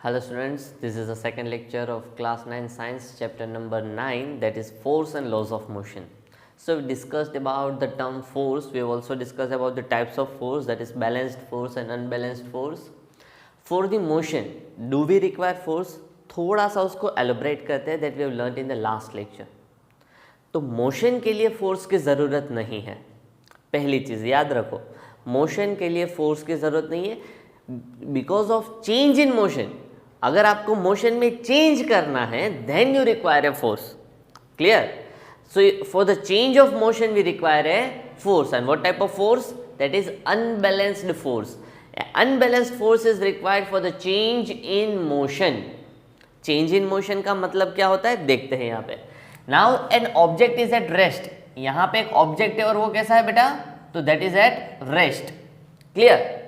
Hello students, this is the second lecture of class 9 science chapter number 9, that is force and laws of motion. So we discussed about the term force. We have also discussed about the types of force, that is balanced force and unbalanced force. For the motion, do we require force? थोड़ा सा उसको elaborate करते हैं, that we have learned in the last lecture. तो motion के लिए force की ज़रूरत नहीं है. पहली चीज़ याद रखो, मोशन के लिए फोर्स की ज़रूरत नहीं है because of change in motion. अगर आपको मोशन में चेंज करना है then you require a force. Clear? So for the change of motion we require a force. And what type of force? That is unbalanced force. Unbalanced force is required for the change in motion. Change in motion का मतलब क्या होता है देखते हैं यहाँ पे. Now an object is at rest. यहाँ पे एक ऑब्जेक्ट है और वो कैसा है बेटा? तो that is at rest. Clear?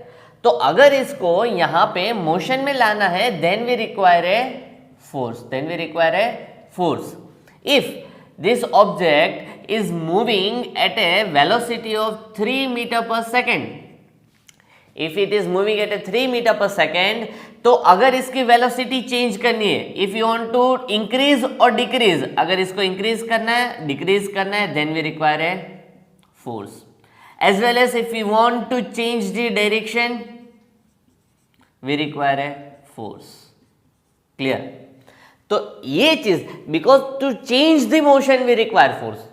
तो अगर इसको यहां पे मोशन में लाना है then we require a force. Then we require a force. If this object is moving at a velocity of 3 metre per second. If it is moving at a 3 metre per second, तो अगर इसकी velocity change करनी है, if you want to increase और decrease, अगर इसको increase करना है डिक्रीज करना है then we require a force. As well as if we want to change the direction, we require a force. Clear? तो ये चीज, because to change the motion we require force.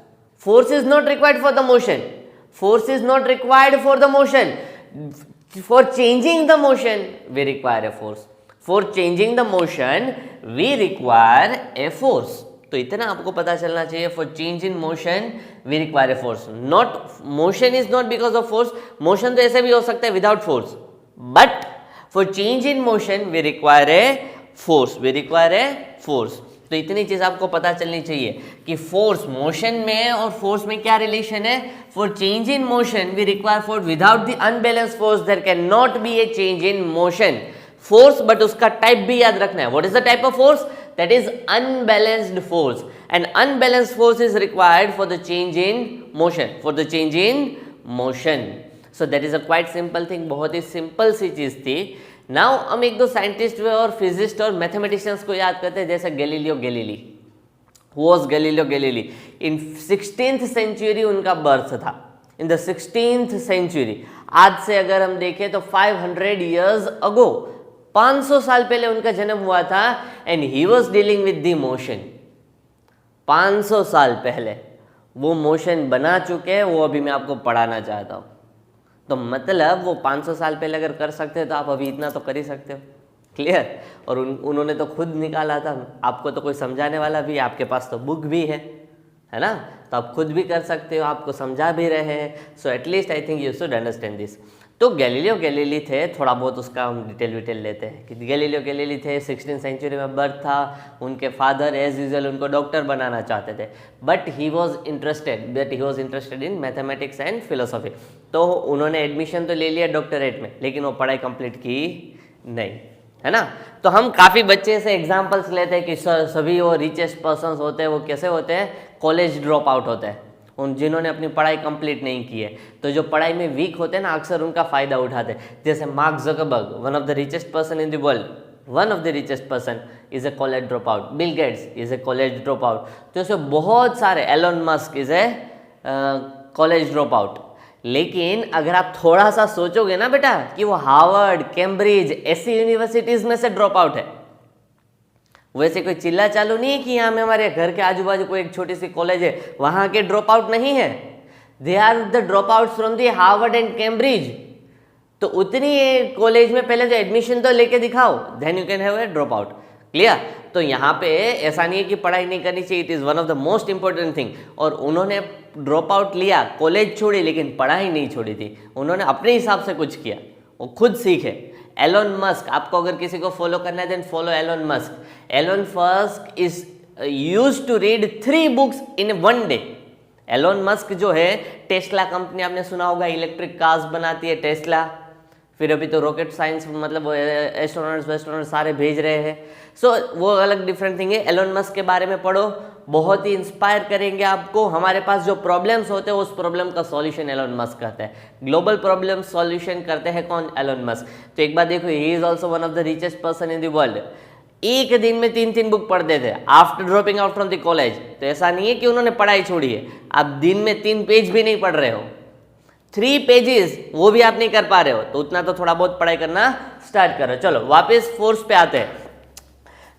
Force is not required for the motion. Force is not required for the motion. For changing the motion we require a force. For changing the motion we require a force. तो इतना आपको पता चलना चाहिए. For change in motion we require a force. Not motion is not because of force. Motion तो ऐसे भी हो सकता है without force, but for change in motion we require a force. We require a force. तो इतनी चीज आपको पता चलनी चाहिए कि फोर्स मोशन में और फोर्स में क्या रिलेशन है. For change in motion we require force. Without the unbalance force there can not be a change in motion. Force, but उसका टाइप भी याद रखना है. What is the type of force? That is unbalanced force, and unbalanced force is required for the change in motion. For the change in motion. So that is a quite simple thing. बहुत ही simple सी चीज थी. Now हम एक दो scientist और physicist और mathematicians को याद करते हैं, जैसे Galileo Galilei. Who was Galileo Galilei? In 16th century उनका बर्थ था. In the 16th century. आज से अगर हम देखें तो 500 years ago, 500 साल पहले उनका जन्म हुआ था. And he was dealing with the motion. 500 साल पहले वो मोशन बना चुके हैं. वो अभी मैं आपको पढ़ाना चाहता हूँ. तो मतलब वो 500 साल पहले अगर कर सकते हैं तो आप अभी इतना तो कर ही सकते हो. क्लियर? और उन्होंने तो खुद निकाला था. आपको तो कोई समझाने वाला भी, आपके पास तो बुक भी है ना? तो आप खुद भी कर सकते हो, आपको समझा भी रहे हैं. So at least I think you should understand this. तो गैलीलियो गैलीली थे, थोड़ा बहुत उसका हम डिटेल लेते हैं कि गैलीलियो गैलीली थे. 16th सेंचुरी में बर्थ था. उनके फादर एज यूजुअल उनको डॉक्टर बनाना चाहते थे, but he was interested in mathematics and philosophy. तो उन्होंने एडमिशन तो ले लिया डॉक्टरेट में, लेकिन वो पढ़ाई कंप्लीट की नहीं, है ना? तो हम काफ़ी बच्चे से एग्जाम्पल्स लेते हैं कि सभी वो रिचेस्ट पर्सनस होते हैं, वो कैसे होते हैं? कॉलेज ड्रॉप आउट होते हैं. उन जिन्होंने अपनी पढ़ाई कंप्लीट नहीं की है, तो जो पढ़ाई में वीक होते हैं ना, अक्सर उनका फायदा उठाते हैं. जैसे Mark Zuckerberg, one of the richest person in the world, one of the richest person is a college drop out. Bill Gates is a college drop out. तो ऐसे बहुत सारे, Elon Musk is a college drop out. लेकिन अगर आप थोड़ा सा सोचोगे ना बेटा कि वो हार्वर्ड, कैम्ब्रिज ऐसी यूनिवर्सिटीज में से ड्रॉप आउट है. वैसे कोई चिल्ला चालू नहीं है कि यहाँ में हमारे घर के आजू बाजू कोई एक छोटी सी कॉलेज है वहाँ के ड्रॉप आउट नहीं है. They are the drop out from the Harvard and Cambridge. तो उतनी कॉलेज में पहले जो एडमिशन तो लेके दिखाओ, then you can have a drop out. Clear? तो यहाँ पे ऐसा नहीं है कि पढ़ाई नहीं करनी चाहिए. It is one of the most important thing. और उन्होंने ड्रॉप आउट लिया, कॉलेज छोड़ी, लेकिन पढ़ाई नहीं छोड़ी थी. उन्होंने अपने हिसाब से कुछ किया, वो खुद सीखे. एलोन मस्क, आपको अगर किसी को फॉलो करना है then follow Elon Musk. Elon Musk is used to read 3 books in 1 day. Elon Musk जो है, टेस्ला कंपनी आपने सुना होगा, इलेक्ट्रिक कार्स बनाती है टेस्ला. फिर अभी तो रॉकेट साइंस, मतलब एस्ट्रोनॉट्स सारे भेज रहे हैं. सो वो अलग डिफरेंट थिंग है. एलोन मस्क के बारे में पढ़ो, बहुत ही इंस्पायर करेंगे आपको। हमारे पास जो प्रॉब्लम्स होते हैं उस प्रॉब्लम का सॉल्यूशन एलोन मस्क करते हैं। ग्लोबल प्रॉब्लम सॉल्यूशन करते हैं कौन? Elon Musk. तो एक बात देखो, he is also one of the richest person in the world. एक दिन में 3-3 बुक पढ़ते थे after dropping out from the college. तो ऐसा नहीं है कि उन्होंने पढ़ाई छोड़ी है, आप दिन में 3 पेज भी नहीं पढ़ रहे हो, 3 पेजेस वो भी आप नहीं कर पा रहे हो, तो उतना तो थोड़ा बहुत पढ़ाई करना स्टार्ट करो। चलो वापस फोर्स पे आते हैं।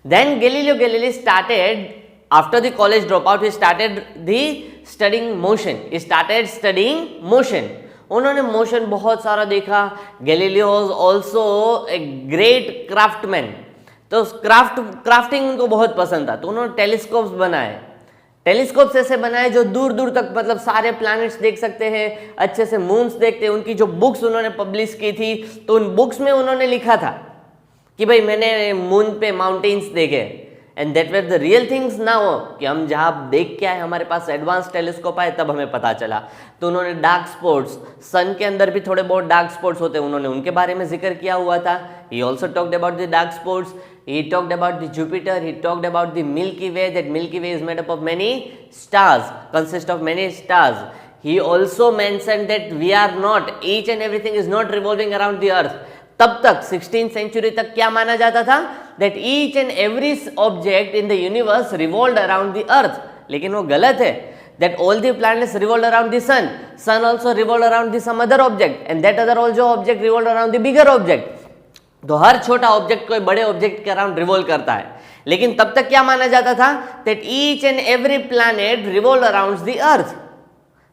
Then Galileo Galilei started after the college drop out, he started the studying motion, he started studying motion. उन्होंने मोशन बहुत सारा देखा। Galileo was also a great craftsman, तो क्राफ्टिंग उनको बहुत पसंद था। तो उन्होंने टेलीस्कोप्स बनाए। टेलीस्कोप्स ऐसे बनाए जो दूर दूर तक मतलब सारे प्लैनेट्स देख सकते हैं, अच्छे से मून्स देखते हैं। उनकी जो बुक्स उन्होंने पब्लिश की थी, तो उन बुक्स में उन्होंने लिखा था कि भाई मैंने मून पे माउंटेन्स देखे, and that were the real things. Now कि हम जहाँ देख के आए, हमारे पास एडवांस टेलीस्कोप आए, तब हमें पता चला। तो उन्होंने डार्क स्पॉट्स, सन के अंदर भी थोड़े बहुत डार्क स्पॉट्स होते हैं, उन्होंने उनके बारे में जिक्र किया हुआ था। He also talked about the dark spots, he talked about the Jupiter, he talked about the Milky Way, that Milky Way is made up of many stars, consist of many stars. He also mentioned that we are not, each and everything is not revolving around the earth. तब तक 16th century तक क्या माना जाता था? that each and every object in the universe revolved around the earth. लेकिन वो गलत है। that all the planets revolved around the sun, sun also revolved around the some other object, and that other also object revolved around the bigger object. तो हर छोटा object कोई बड़े object के around revolve करता है। लेकिन तब तक क्या माना जाता था? That each and every planet revolve around the earth.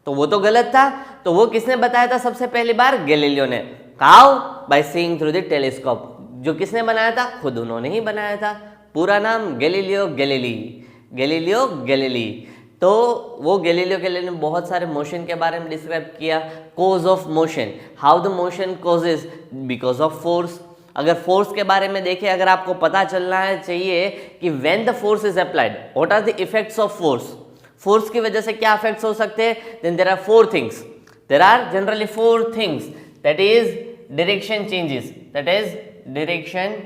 तो वो तो गलत था। तो वो किसने बताया था सबसे पहली बार? गैलीलियो ने। How? By seeing through the telescope. जो किसने बनाया था? खुद उन्होंने ही बनाया था। पूरा नाम गैलीलियो गैलीली, गैलीलियो गैलीली। तो वो गैलीलियो गैलीली ने बहुत सारे मोशन के बारे में डिस्क्राइब किया। Cause of motion, how the motion causes because of force. अगर फोर्स के बारे में देखें, अगर आपको पता चलना है चाहिए कि when the force is applied, what are the effects of force, force की वजह से क्या इफेक्ट्स हो सकते हैं, then there are 4 things, there are generally 4 things, that is direction changes, that is direction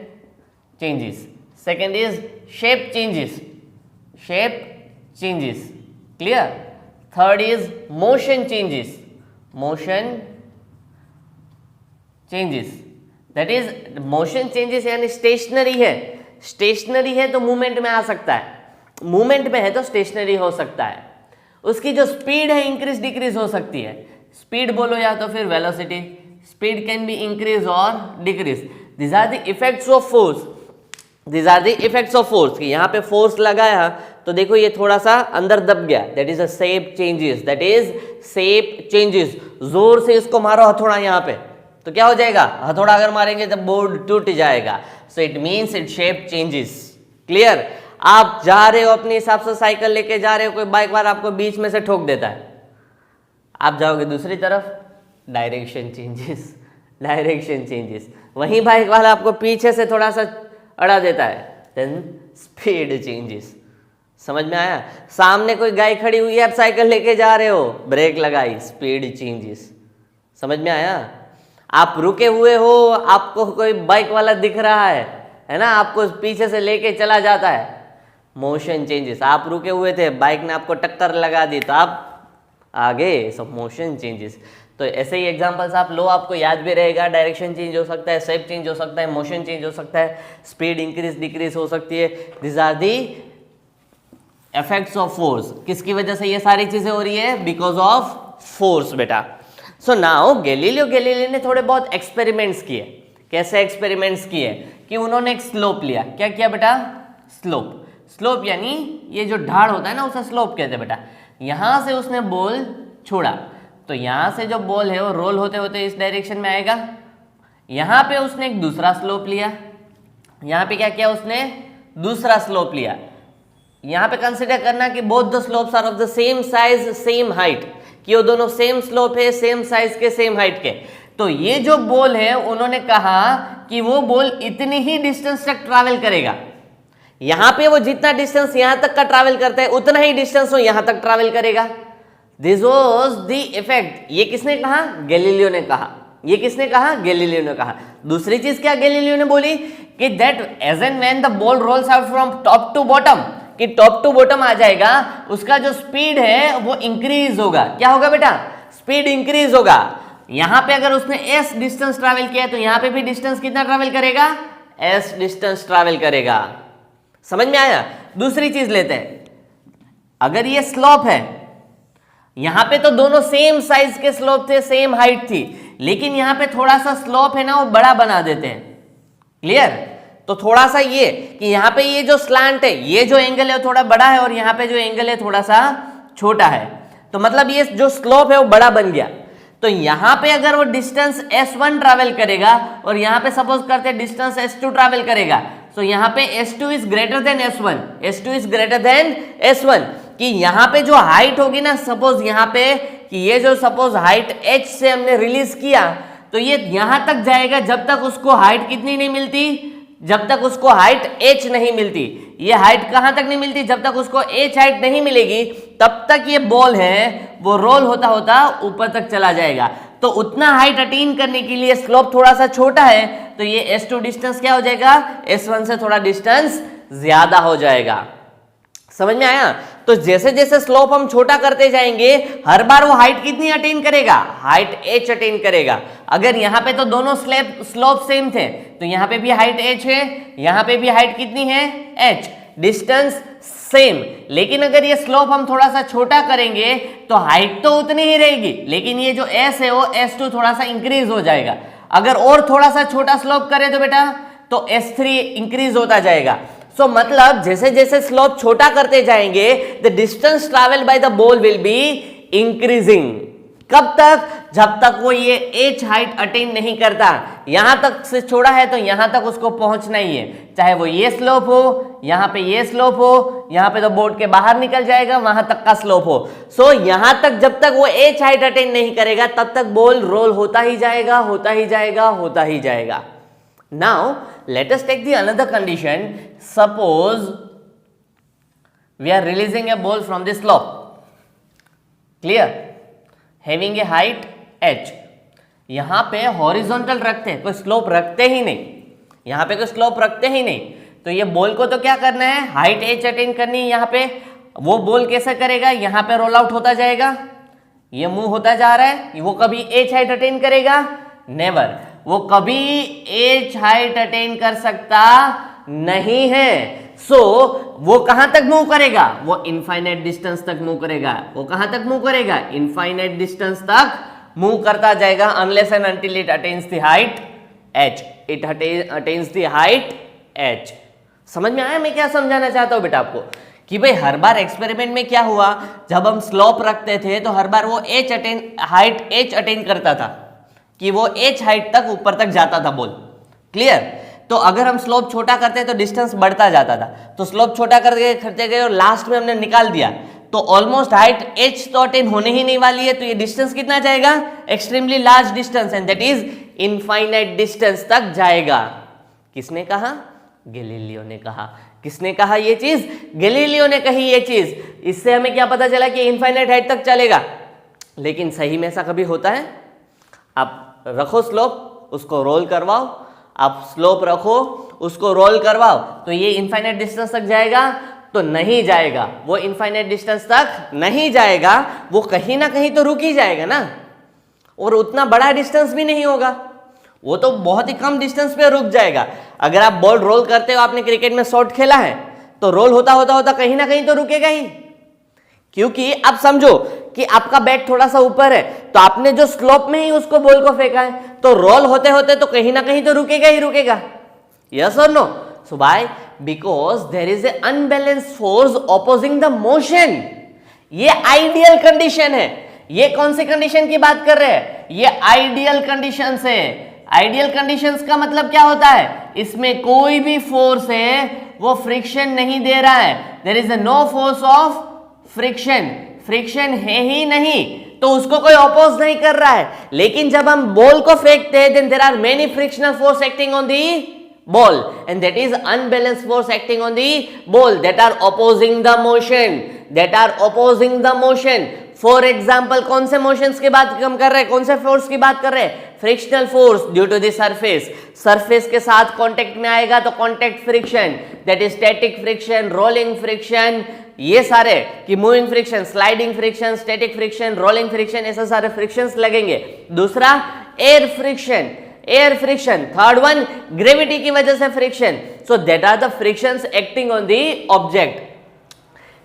changes, second is shape changes, shape changes, clear, third is motion changes, motion changes, that is motion changes यानी stationary है, stationary है तो movement में आ सकता है, movement में है तो स्टेशनरी हो सकता है। उसकी जो स्पीड है इंक्रीज डिक्रीज हो सकती है, स्पीड बोलो या तो फिर velocity, speed can be increase और decrease. This are the effects of force, this are the effects of force. कि यहाँ पे फोर्स लगाया तो देखो ये थोड़ा सा अंदर दब गया, that is a shape changes, that is shape changes. जोर से इसको मारो हथौड़ा यहाँ पे तो क्या हो जाएगा? हथौड़ा अगर मारेंगे तो बोर्ड टूट जाएगा। So it means it shape changes, clear. आप जा रहे हो अपने हिसाब से साइकिल लेके जा रहे हो, कोई बाइक वाला आपको बीच में से ठोक देता है, आप जाओगे दूसरी तरफ, डायरेक्शन चेंजेस, डायरेक्शन चेंजेस। वहीं बाइक वाला आपको पीछे से थोड़ा सा अड़ा देता है, देन स्पीड चेंजेस। समझ में आया? सामने कोई गाय खड़ी हुई है, आप साइकिल लेके जा रहे हो, ब्रेक लगाई, स्पीड चेंजेस। समझ में आया? आप रुके हुए हो, आपको कोई बाइक वाला दिख रहा है ना, आपको पीछे से लेके चला जाता है, मोशन चेंजेस। आप रुके हुए थे, बाइक ने आपको टक्कर लगा दी तो आप आगे, सब मोशन चेंजेस। तो ऐसे ही एग्जांपल्स आप लो, आपको याद भी रहेगा। डायरेक्शन चेंज हो सकता है, शेप चेंज हो सकता है, मोशन चेंज हो सकता है, स्पीड इंक्रीज डिक्रीज हो सकती है। This are the effects of force. किसकी वजह से ये सारी चीजें हो रही है? बिकॉज ऑफ फोर्स बेटा। सो नाउ गैलीलियो गैलीली ने थोड़े बहुत एक्सपेरिमेंट्स किए। कैसे एक्सपेरिमेंट्स किए? कि उन्होंने एक स्लोप लिया। क्या किया बेटा? स्लोप। स्लोप यानी ये जो ढाल होता है ना, उसे स्लोप कहते हैं बेटा। यहां से उसने बॉल छोड़ा तो यहां से जो बॉल है वो रोल होते होते इस डायरेक्शन में आएगा। यहां पे उसने एक दूसरा स्लोप लिया, यहां पे क्या किया उसने? दूसरा स्लोप लिया। यहां पे कंसिडर करना कि both the slopes are of the same size same height, कि वो दोनों सेम स्लोप है, सेम साइज के, सेम हाइट के। तो ये जो बॉल है उन्होंने कहा कि वो बॉल इतनी ही डिस्टेंस तक ट्रैवल करेगा। यहां पे वो जितना डिस्टेंस यहां तक का ट्रैवल करता है उतना ही डिस्टेंस वो यहां तक ट्रैवल करेगा। This was the effect. ये किसने कहा? गैलीलियो ने कहा। ये किसने कहा? गैलीलियो ने कहा। दूसरी चीज क्या गैलीलियो ने बोली? कि that as and when the ball rolls out from top to bottom, कि टॉप टू बॉटम आ जाएगा, उसका जो स्पीड है वो इंक्रीज होगा। क्या होगा बेटा? स्पीड इंक्रीज होगा। यहां पे अगर उसने s डिस्टेंस ट्रैवल किया है तो यहां पे भी डिस्टेंस कितना ट्रैवल करेगा? s डिस्टेंस ट्रैवल करेगा। समझ में आया? दूसरी चीज लेते हैं, अगर ये स्लोप है, यहां पे तो दोनों सेम साइज के स्लोप थे, सेम हाइट थी, लेकिन यहां पे थोड़ा सा स्लोप है ना वो बड़ा बना देते हैं। क्लियर? तो थोड़ा सा ये कि यहां पे ये जो स्लैंट है, ये जो एंगल है वो थोड़ा बड़ा है और यहां पे जो एंगल है थोड़ा सा छोटा है, तो मतलब ये जो स्लोप है वो बड़ा बन गया। तो यहां पे अगर वो डिस्टेंस s1 ट्रैवल करेगा और यहां पे सपोज करते हैं डिस्टेंस s2 ट्रैवल करेगा, तो यहां पे s2 is greater than s1, s2 is greater than s1, कि यहां पे जो हाइट होगी ना, सपोज यहां पे कि ये जो सपोज हाइट h से हमने रिलीज किया, तो ये यहां तक जाएगा जब तक उसको हाइट कितनी नहीं मिलती, जब तक उसको हाइट h नहीं मिलती। ये हाइट कहां तक नहीं मिलती? जब तक उसको h हाइट नहीं मिलेगी तब तक ये बॉल है वो रोल होता होता ऊपर तक चला जाएगा। तो उतना हाइट अटेन करने के लिए स्लोप थोड़ा सा छोटा है, तो ये s2 डिस्टेंस क्या हो जाएगा? s1 से थोड़ा डिस्टेंस ज्यादा हो जाएगा। समझ में आया? तो जैसे जैसे स्लोप हम छोटा करते जाएंगे, हर बार वो हाइट कितनी अटेन करेगा? हाइट h अटेन करेगा। अगर यहाँ पे तो दोनों स्लोप सेम थे, तो यहाँ पे भी हाइट h है, यहाँ पे भी हाइट कितनी है? h, distance same. लेकिन अगर ये स्लोप हम थोड़ा सा छोटा करेंगे तो हाइट तो उतनी ही रहेगी, लेकिन ये जो s है वो s2 थोड़ा सा इंक्रीज हो जाएगा। अगर और थोड़ा सा छोटा स्लोप करें तो बेटा तो s3 इंक्रीज होता जाएगा। सो मतलब जैसे जैसे स्लोप छोटा करते जाएंगे, the distance travel by the ball will be increasing. कब तक? जब तक वो ये h हाइट अटेन नहीं करता। यहां तक से छोड़ा है तो यहां तक उसको पहुंचना ही है, चाहे वो ये स्लोप हो, यहां पे ये स्लोप हो, यहां पे तो बोर्ड के बाहर निकल जाएगा, वहां तक का स्लोप हो। सो यहां तक जब तक वो h हाइट अटेन नहीं करेगा तब तक बॉल रोल होता ही जाएगा, होता ही जाएगा, होता ही जाएगा। Now let us take the another condition. Suppose we are releasing a ball from the slope. Clear? Having a height h. यहां पे हॉरिजॉन्टल रखते हैं, कोई स्लोप रखते ही नहीं, यहां पे कोई स्लोप रखते ही नहीं, तो ये बॉल को तो क्या करना है? हाइट h अटेन करनी है। यहां पे वो बॉल कैसे करेगा? यहां पे रोल आउट होता जाएगा, ये मूव होता जा रहा है, वो कभी h हाइट अटेन करेगा? नेवर। वो कभी h हाइट अटेन कर सकता नहीं है। सो वो कहां तक मूव करेगा? वो इनफाइनाइट डिस्टेंस तक मूव करेगा। वो कहां तक मूव करेगा? इनफाइनाइट डिस्टेंस तक मूव करता जाएगा, unless and until it attains the height h। It attains the height h। समझ में आया मैं क्या समझाना चाहता हूं बेटा आपको? कि भाई हर बार एक्सपेरिमेंट में क्या हुआ, जब हम स्लोप रखते थे तो हर बार वो हाइट h अटेन करता था, कि वो h हाइट तक ऊपर तक जाता था बॉल। क्लियर? तो अगर हम स्लोप छोटा करते तो डिस्टेंस बढ़ता जाता था, तो स्लोप छोटा करते गए और लास्ट में हमने निकाल दिया, तो ऑलमोस्ट हाइट h तो अटेन होने ही नहीं वाली है, तो ये डिस्टेंस कितना जाएगा? Extremely large distance, and that is infinite distance तक जाएगा। किसने कहा? गैलीलियो ने कहा। किसने कहा ये चीज? गैलीलियो ने कही ये चीज। इससे हमें क्या पता चला कि इनफाइनाइट हाइट तक चलेगा। लेकिन सही में ऐसा कभी होता है? आप रखो स्लोप, उसको रोल करवाओ, आप स्लोप रखो, उसको रोल करवाओ, तो ये इनफाइनाइट डिस्टेंस तक जाएगा? तो नहीं जाएगा। वो इनफाइनाइट डिस्टेंस तक नहीं जाएगा, वो कहीं ना कहीं तो रुक ही जाएगा ना, और उतना बड़ा डिस्टेंस भी नहीं होगा, वो तो बहुत ही कम डिस्टेंस पे रुक जाएगा। अगर आप बॉल रोल करते हो, आपने क्रिकेट में शॉट खेला है, तो रोल होता होता होता कहीं ना कहीं तो रुकेगा ही, क्योंकि आप समझो कि आपका बैट थोड़ा सा ऊपर है, तो आपने जो स्लोप में ही उसको बॉल को फेंका है, तो रोल होते होते तो कहीं ना कहीं तो रुकेगा ही रुकेगा। यस और no? So why? Because there is a unbalanced force opposing the motion. ये आइडियल कंडीशन है। ये कौन सी कंडीशन की बात कर रहे हैं? ये आइडियल कंडीशन है। आइडियल कंडीशंस का मतलब क्या होता है? इसमें कोई भी फोर्स है वो फ्रिक्शन नहीं दे रहा है, there is no force of friction, friction है ही नहीं, तो उसको कोई अपोज नहीं कर रहा है। लेकिन जब हम बॉल को फेंकते हैं, then there are many frictional force acting on the ball, and that is unbalanced force acting on the ball that are opposing the motion. that are opposing the motion. For example कौन से motions की बात हम कर रहे हैं, कौन से फोर्स की बात कर रहे हैं, frictional force due to the surface, surface के साथ कांटेक्ट में आएगा तो contact friction, that is static friction, rolling friction, ये सारे कि moving friction, sliding friction, static friction, rolling friction, ऐसे सारे फ्रिक्शंस लगेंगे। दूसरा air friction, air friction. Third one gravity की वजह से friction. So that are the frictions acting on the object.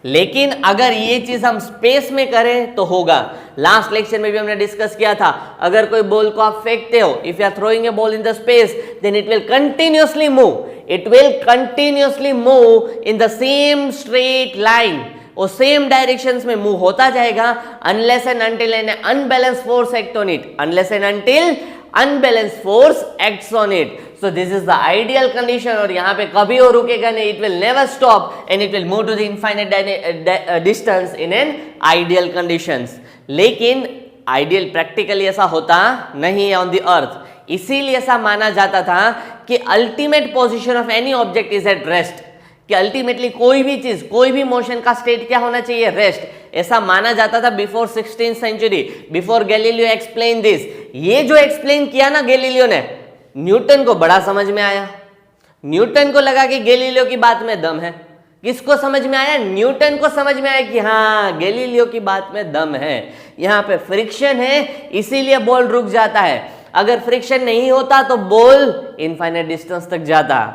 लेकिन अगर ये चीज हम स्पेस में करें तो होगा। लास्ट लेक्चर में भी हमने डिस्कस किया था, अगर कोई बॉल को आप फेंकते हो, if you are throwing a ball in the space, then it will continuously move, it will continuously move in the same straight line, वो सेम डायरेक्शंस में मूव होता जाएगा unless and until an unbalance force act on it, unless and until unbalanced force acts on it. So this is the ideal condition और यहाँ पे कभी और रुकेगा नहीं, it will never stop and it will move to the infinite distance in an ideal conditions. लेकिन ideal practically ऐसा होता नहीं है on the earth, इसीलिए ऐसा माना जाता था कि ultimate position of any object is at rest, कि अल्टीमेटली कोई भी चीज, कोई भी मोशन का स्टेट क्या होना चाहिए, रेस्ट। ऐसा माना जाता था before 16th century, before Galileo explain this. ये जो एक्सप्लेन किया ना गैलीलियो ने, न्यूटन को बड़ा समझ में आया, न्यूटन को लगा कि गैलीलियो की बात में दम है। किसको समझ में आया, न्यूटन को समझ में आया कि हाँ गैलीलियो की बात में दम है, यहाँ पे फ्रिक्शन है इसीलिए बॉल रुक जाता है, अगर फ्रिक्शन नहीं होता तो बॉल इनफाइनाइट डिस्टेंस तक जाता।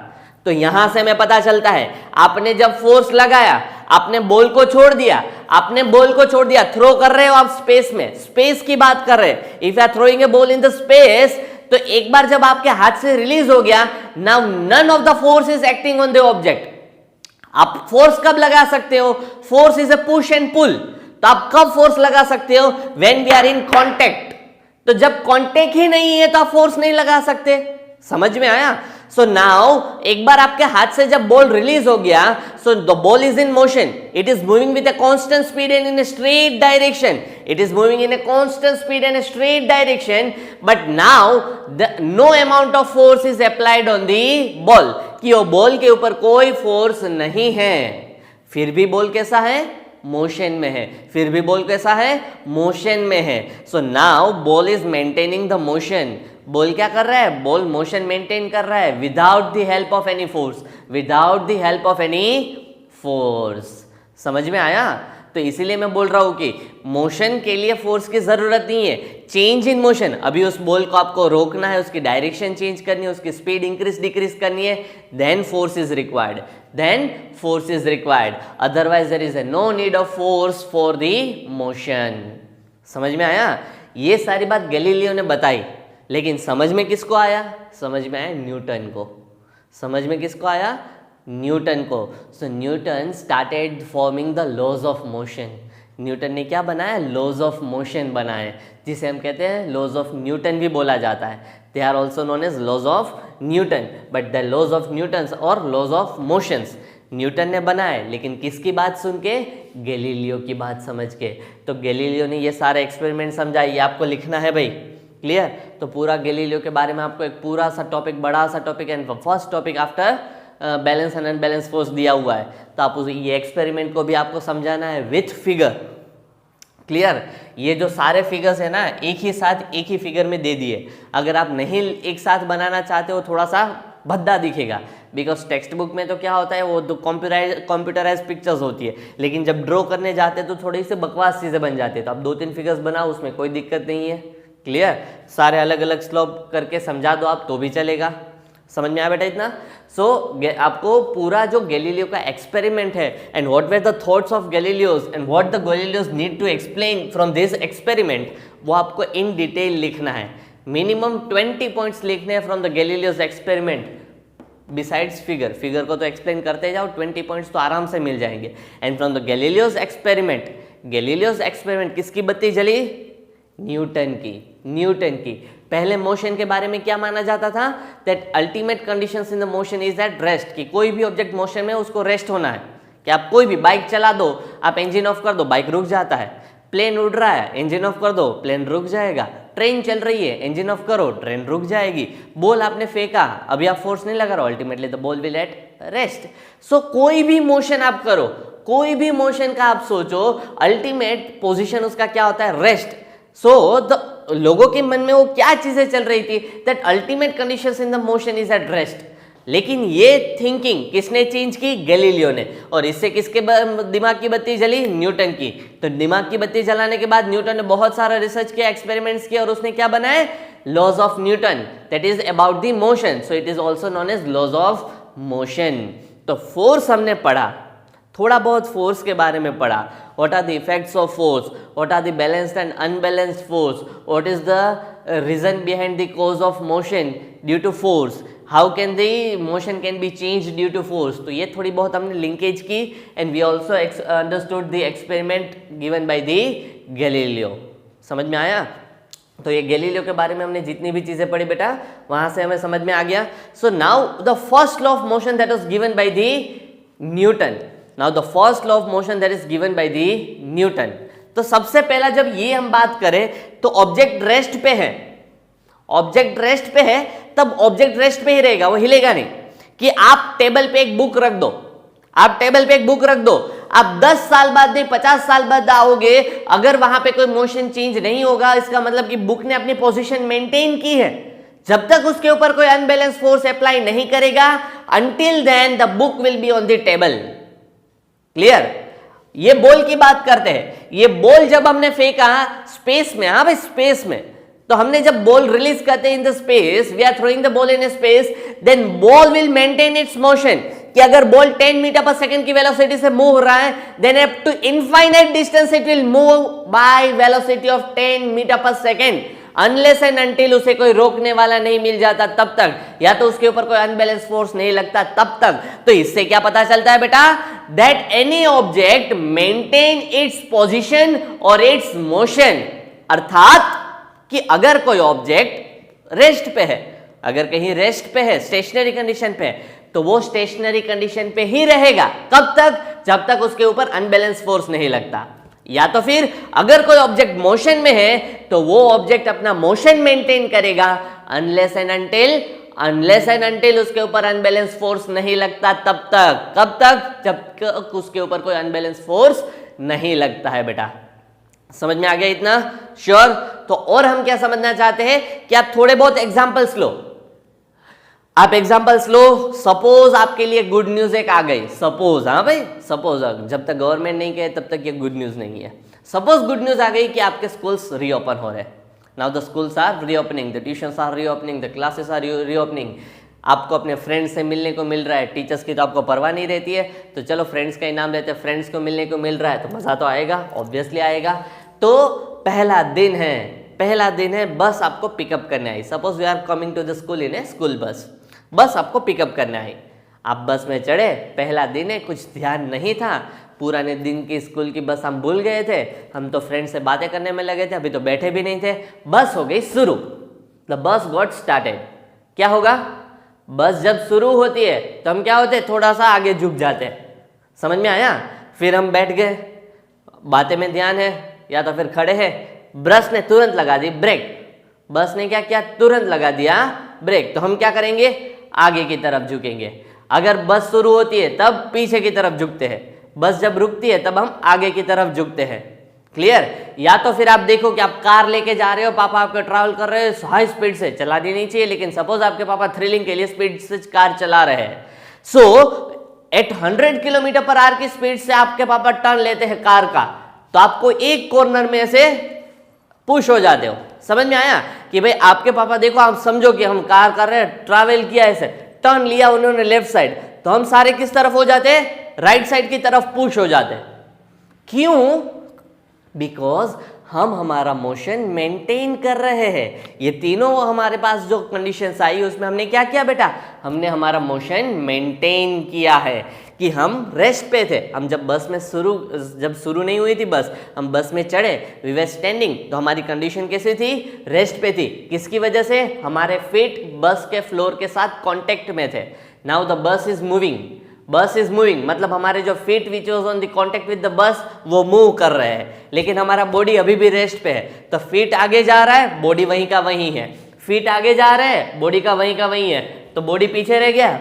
तो यहां से हमें पता चलता है, आपने जब फोर्स लगाया, आपने बॉल को छोड़ दिया, आपने बॉल को छोड़ दिया, थ्रो कर रहे हो आप स्पेस में, स्पेस की बात कर रहे हैं, if you are throwing a ball in the space, तो एक बार जब आपके हाथ से रिलीज हो गया, now none of the force is acting on the object. आप फोर्स कब लगा सकते हो, force is a push and pull, तो आप कब फोर्स लगा सकते हो, when we are in contact. तो जब कांटेक्ट ही नहीं है तो आप फोर्स नहीं लगा सकते। समझ में आया? सो नाउ एक बार आपके हाथ से जब बॉल रिलीज हो गया, so the ball is in motion, it is moving with a constant speed and in a straight direction, it is moving in a constant speed and a straight direction, but now no amount of force is applied on the ball, कि वो ball के ऊपर कोई force नहीं है, फिर भी ball कैसा है, मोशन में है, फिर भी बॉल कैसा है, मोशन में है। So now ball is maintaining the motion, ball क्या कर रहा है, बॉल मोशन मेंटेन कर रहा है without the help of any force, without the help of any force. समझ में आया? तो इसीलिए मैं बोल रहा हूं कि मोशन के लिए फोर्स की जरूरत नहीं है, चेंज इन मोशन, अभी उस बॉल को आपको रोकना है, उसकी डायरेक्शन चेंज करनी है, उसकी स्पीड इंक्रीज डिक्रीज करनी है, then force is required, then force is required, otherwise there is no need of force for the motion. समझ में आया? ये सारी बात गैलीलियो ने बताई, लेकिन समझ में किसको आया, समझ में आया न्यूटन को, समझ में किसको आया, न्यूटन को। So Newton started forming the laws of motion, Newton ने क्या बनाया, लॉज ऑफ मोशन बनाए, जिसे हम कहते हैं लॉज ऑफ न्यूटन भी बोला जाता है, they are also known as laws of Newton, but the laws of Newton और लॉज ऑफ मोशंस न्यूटन ने बनाए, लेकिन किसकी बात सुन के, गैलीलियो की बात समझ के। तो गैलीलियो ने ये सारे एक्सपेरिमेंट समझाए, ये आपको लिखना है भाई, क्लियर? तो पूरा गैलीलियो के बारे में आपको एक पूरा सा टॉपिक, बड़ा सा topic and first topic after balance and unbalance force दिया हुआ है, तो आप उस ये एक्सपेरिमेंट को भी आपको समझाना है विथ फिगर, क्लियर? ये जो सारे फिगर्स है ना, एक ही साथ एक ही फिगर में दे दिए, अगर आप नहीं एक साथ बनाना चाहते हो थोड़ा सा भद्दा दिखेगा, बिकॉज टेक्स्ट बुक में तो क्या होता है, वो तो कंप्यूटराइज पिक्चर्स होती है, लेकिन जब ड्रॉ करने जाते हैं तो थोड़ी सी बकवास चीज़ें बन जाती है, तो आप 2-3 फिगर्स बनाओ, उसमें कोई दिक्कत नहीं है, क्लियर? सारे अलग अलग स्लोप करके समझा दो आप तो भी चलेगा। समझ में आया बेटा इतना? सो आपको पूरा जो गैलीलियो का एक्सपेरिमेंट है and what were the thoughts of Galileo's and what the Galileo's need to explain from this experiment, वो आपको इन डिटेल लिखना है। मिनिमम 20 पॉइंट्स लिखने हैं from the Galileo's experiment besides figure, figure को तो एक्सप्लेन करते जाओ, 20 पॉइंट्स तो आराम से मिल जाएंगे। And from the Galileo's experiment, Galileo's experiment किसकी बत्ती जली, न्यूटन की, न्यूटन की। पहले मोशन के बारे में क्या माना जाता था, that ultimate conditions in the motion is that rest, कि कोई भी ऑब्जेक्ट मोशन में उसको रेस्ट होना है, कि आप कोई भी बाइक चला दो, आप इंजन ऑफ कर दो, बाइक रुक जाता है, प्लेन उड़ रहा है, इंजन ऑफ कर दो, प्लेन रुक जाएगा, ट्रेन चल रही है, इंजन ऑफ करो, ट्रेन रुक जाएगी, बॉल आपने फेंका, अभी आप फोर्स नहीं लगा रहे हो, ultimately the ball will at rest. So कोई भी मोशन आप करो, कोई भी मोशन का आप सोचो, अल्टीमेट पोजीशन उसका क्या होता है, रेस्ट। सो द लोगों के मन में वो क्या चीजें चल रही थी, that ultimate conditions in the motion is at rest. लेकिन ये थिंकिंग किसने चेंज की, गैलीलियो ने। और इससे किसके दिमाग की बत्ती जली, न्यूटन की। तो दिमाग की बत्ती जलाने के बाद न्यूटन ने बहुत सारा रिसर्च किया, एक्सपेरिमेंट्स किया, और उसने क्या बनाए, laws of Newton, that is about the motion. So it is also known as laws of motion. तो फोर्स हमने पढ़ा, थोड़ा बहुत फोर्स के बारे में पढ़ा। What are the effects of force, what are the balanced and unbalanced force, what is the reason behind the cause of motion due to force, how can the motion can be change due to force. तो ये थोड़ी बहुत हमने linkage की, and we also understood the experiment given by the Galileo. समझ में आया। तो ये गैलीलियो के बारे में हमने जितनी भी चीजें पढ़ी बेटा, वहां से हमें समझ में आ गया। So now the first law of motion that was given by the Newton. Now the first law of motion that is given by the Newton. तो सबसे पहला जब ये हम बात करें तो ऑब्जेक्ट रेस्ट पे है, ऑब्जेक्ट रेस्ट पे है, तब ऑब्जेक्ट रेस्ट पे ही रहेगा, वो हिलेगा नहीं। कि आप टेबल पे एक बुक रख दो, आप टेबल पे एक बुक रख दो, आप 10 साल बाद नहीं 50 साल बाद आओगे, अगर वहां पे कोई मोशन चेंज नहीं होगा, इसका मतलब कि बुक ने अपनी पोजीशन मेंटेन की है। जब तक उसके ऊपर कोई अनबैलेंस फोर्स अप्लाई नहीं करेगा, until then the book will be on the table. Clear. ये बॉल की बात करते हैं, ये बॉल जब हमने फेंका स्पेस में, हाँ भाई स्पेस में, तो हमने जब बॉल रिलीज करते हैं in the space, we are throwing the ball in space, then ball will maintain its motion. कि अगर बॉल 10 मीटर पर सेकंड की वेलोसिटी से मूव हो रहा है, then up to infinite distance it will move by velocity of 10 meter per second, unless and until उसे कोई रोकने वाला नहीं मिल जाता तब तक, या तो उसके ऊपर कोई अनबैलेंस फोर्स नहीं लगता तब तक। तो इससे क्या पता चलता है बेटा, that any object maintain its position और इट्स मोशन। अर्थात कि अगर कोई ऑब्जेक्ट रेस्ट पे है, अगर कहीं रेस्ट पे है, स्टेशनरी कंडीशन पे है, तो वो स्टेशनरी कंडीशन पे ही रहेगा। कब तक, जब तक उसके ऊपर अनबैलेंस फोर्स नहीं लगता। या तो फिर अगर कोई ऑब्जेक्ट मोशन में है तो वो ऑब्जेक्ट अपना मोशन मेंटेन करेगा, अनलेस एंड अनटिल उसके ऊपर अनबैलेंस फोर्स नहीं लगता तब तक। कब तक, जब तक उसके ऊपर कोई अनबैलेंस फोर्स नहीं लगता है बेटा। समझ में आ गया इतना, श्योर। तो और हम क्या समझना चाहते हैं कि आप थोड़े बहुत एग्जांपल्स लो, आप एग्जांपल्स लो। सपोज आपके लिए गुड न्यूज एक आ गई, सपोज, हाँ भाई सपोज, जब तक गवर्नमेंट नहीं कहे तब तक ये गुड न्यूज नहीं है। सपोज गुड न्यूज आ गई कि आपके स्कूल्स रीओपन हो रहे हैं। Now the schools are reopening, the tuitions are reopening, the classes are reopening. आपको अपने फ्रेंड्स से मिलने को मिल रहा है, टीचर्स की तो आपको परवाह नहीं रहती है, तो चलो फ्रेंड्स का इनाम लेते हैं, फ्रेंड्स को मिलने को मिल रहा है तो मज़ा तो आएगा, ऑब्वियसली आएगा। तो पहला दिन है, बस आपको पिकअप करने आई। Suppose we are coming to the school in a school bus आपको पिकअप करने आई। आप बस में चढ़े, पहला दिन है, कुछ ध्यान नहीं था, पुराने दिन की स्कूल की बस हम भूल गए थे, हम तो फ्रेंड से बातें करने में लगे थे, अभी तो बैठे भी नहीं थे। बस हो गई शुरू, द बस गॉट स्टार्टेड। क्या होगा, बस जब शुरू होती है तो हम क्या होते हैं, थोड़ा सा आगे झुक जाते हैं। समझ में आया। फिर हम बैठ गए, बातें में ध्यान है, या तो फिर खड़े हैं, बस ने तुरंत लगा दी ब्रेक, बस ने क्या किया, तुरंत लगा दिया ब्रेक, तो हम क्या करेंगे, आगे की तरफ झुकेंगे। अगर बस शुरू होती है तब पीछे की तरफ झुकते हैं, बस जब रुकती है तब हम आगे की तरफ झुकते हैं। क्लियर। या तो फिर आप देखो कि आप कार लेके जा रहे हो, पापा आपके ट्रैवल कर रहे हो, हाई स्पीड से चलानी नहीं चाहिए, लेकिन सपोज आपके पापा थ्रिलिंग के लिए स्पीड से कार चला रहे हैं। सो एट 100 किलोमीटर पर आवर की स्पीड से आपके पापा टर्न लेते हैं कार का, तो आपको एक कॉर्नर में से पुश हो जाते हो। समझ में आया कि भाई आपके पापा, देखो आप समझो कि हम कार कर रहे हैं, ट्रैवल किया ऐसे, टर्न लिया उन्होंने लेफ्ट साइड, तो हम सारे किस तरफ हो जाते हैं, राइट साइड की तरफ पुश हो जाते हैं। क्यों, बिकॉज हम हमारा मोशन मेंटेन कर रहे हैं। ये तीनों हमारे पास जो कंडीशंस आई उसमें हमने क्या किया बेटा, हमने हमारा मोशन मेंटेन किया है कि हम रेस्ट पे थे। हम जब बस में जब शुरू नहीं हुई थी बस, हम बस में चढ़े, वी वर स्टैंडिंग, तो हमारी कंडीशन कैसी थी, रेस्ट पे थी। किसकी वजह से, हमारे फीट बस के फ्लोर के साथ कांटेक्ट में थे। Now the bus is moving, मतलब हमारे जो feet which was on the contact with the bus वो मूव कर रहे हैं, लेकिन हमारा बॉडी अभी भी रेस्ट पे है। तो फीट आगे जा रहा है, बॉडी वहीं का वहीं है, फीट आगे जा रहे हैं, बॉडी का वहीं है, तो बॉडी पीछे रह गया,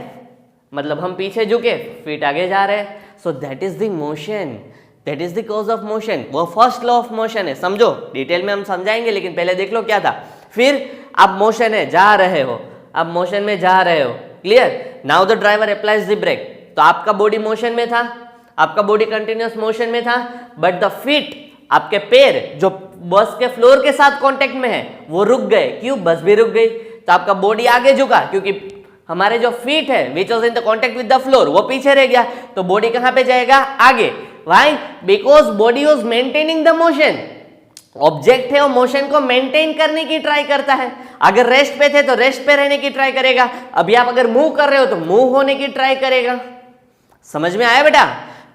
मतलब हम पीछे झुके, फीट आगे जा रहे हैं। So that is the motion, that is the cause of motion. वो फर्स्ट लॉ ऑफ मोशन है, समझो, डिटेल में हम समझाएंगे लेकिन पहले देख लो क्या था। फिर अब मोशन है, जा रहे हो, अब मोशन में जा रहे हो, clear. Now the driver applies the brake, तो आपका बॉडी मोशन में था, आपका बॉडी कंटिन्यूअस मोशन में था, बट द फीट, आपके पैर जो बस के फ्लोर के साथ कांटेक्ट में है वो रुक गए। क्यों? बस भी रुक गई, तो आपका बॉडी आगे झुका, क्योंकि हमारे जो फीट है which was in the contact with the floor वो पीछे रह गया, तो बॉडी कहां पे जाएगा? आगे। Why? Because body was maintaining the motion. Object है वो मोशन को मेंटेन करने की ट्राई करता है। अगर रेस्ट पे थे तो रेस्ट पे रहने की ट्राई करेगा, अभी आप अगर मूव कर रहे हो तो मूव होने की ट्राई करेगा। समझ में आया बेटा?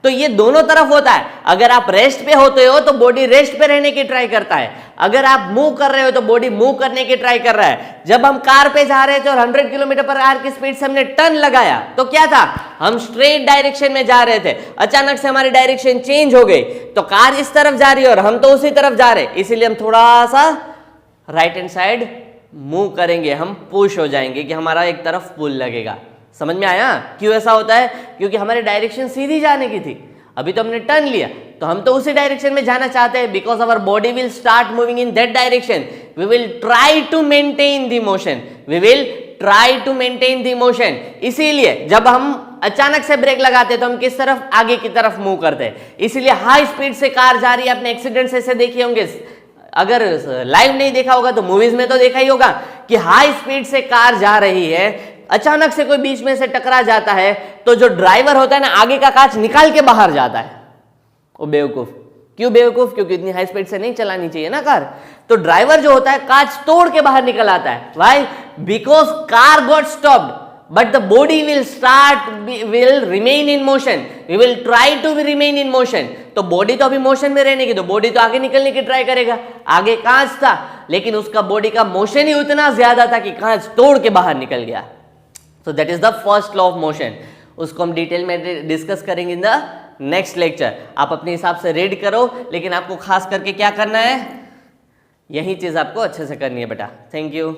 तो ये दोनों तरफ होता है। अगर आप रेस्ट पे होते हो तो बॉडी रेस्ट पे रहने की ट्राई करता है, अगर आप मूव कर रहे हो तो बॉडी मूव करने की ट्राई कर रहा है। जब हम कार पे जा रहे थे और 100 किलोमीटर पर आवर की स्पीड से हमने टर्न लगाया तो क्या था? हम स्ट्रेट डायरेक्शन में जा रहे थे, अचानक से हमारी डायरेक्शन चेंज हो गई, तो कार इस तरफ जा रही है और हम तो उसी तरफ जा रहे, इसीलिए हम थोड़ा सा राइट हैंड साइड मूव करेंगे, हम पुश हो जाएंगे कि हमारा एक तरफ पुल लगेगा। समझ में आया क्यों ऐसा होता है? क्योंकि हमारी डायरेक्शन सीधी जाने की थी, अभी तो हमने टर्न लिया तो हम तो उसी डायरेक्शन में जाना चाहते हैं, because our body will start moving in that direction. We will try to maintain the motion, we will try to maintain the motion. इसीलिए जब हम अचानक से ब्रेक लगाते हैं तो हम किस तरफ? आगे की तरफ मूव करते हैं। इसीलिए हाई स्पीड से कार जा रही है, आपने एक्सीडेंट्स ऐसे देखे होंगे, अगर लाइव नहीं देखा होगा तो मूवीज में तो देखा ही होगा कि हाई स्पीड से कार जा रही है, अचानक से कोई बीच में से टकरा जाता है तो जो ड्राइवर होता है ना, आगे का कांच निकाल के बाहर जाता है। वो बेवकूफ। क्यों बेवकूफ? क्योंकि इतनी हाई स्पीड से नहीं चलानी चाहिए ना कार। तो ड्राइवर जो होता है कांच तोड़ के बाहर निकल आता है। Why? Because car got stopped but the body will remain in motion, we will try to remain in motion. तो बॉडी तो अभी मोशन में रहने की, तो बॉडी तो आगे निकलने की ट्राई करेगा। आगे कांच था लेकिन उसका बॉडी का मोशन ही उतना ज्यादा था कि कांच तोड़ के बाहर निकल गया। So that is the first law of motion. उसको हम डिटेल में डिस्कस करेंगे इन द नेक्स्ट लेक्चर। आप अपने हिसाब से रीड करो, लेकिन आपको खास करके क्या करना है, यही चीज आपको अच्छे से करनी है बेटा। Thank you.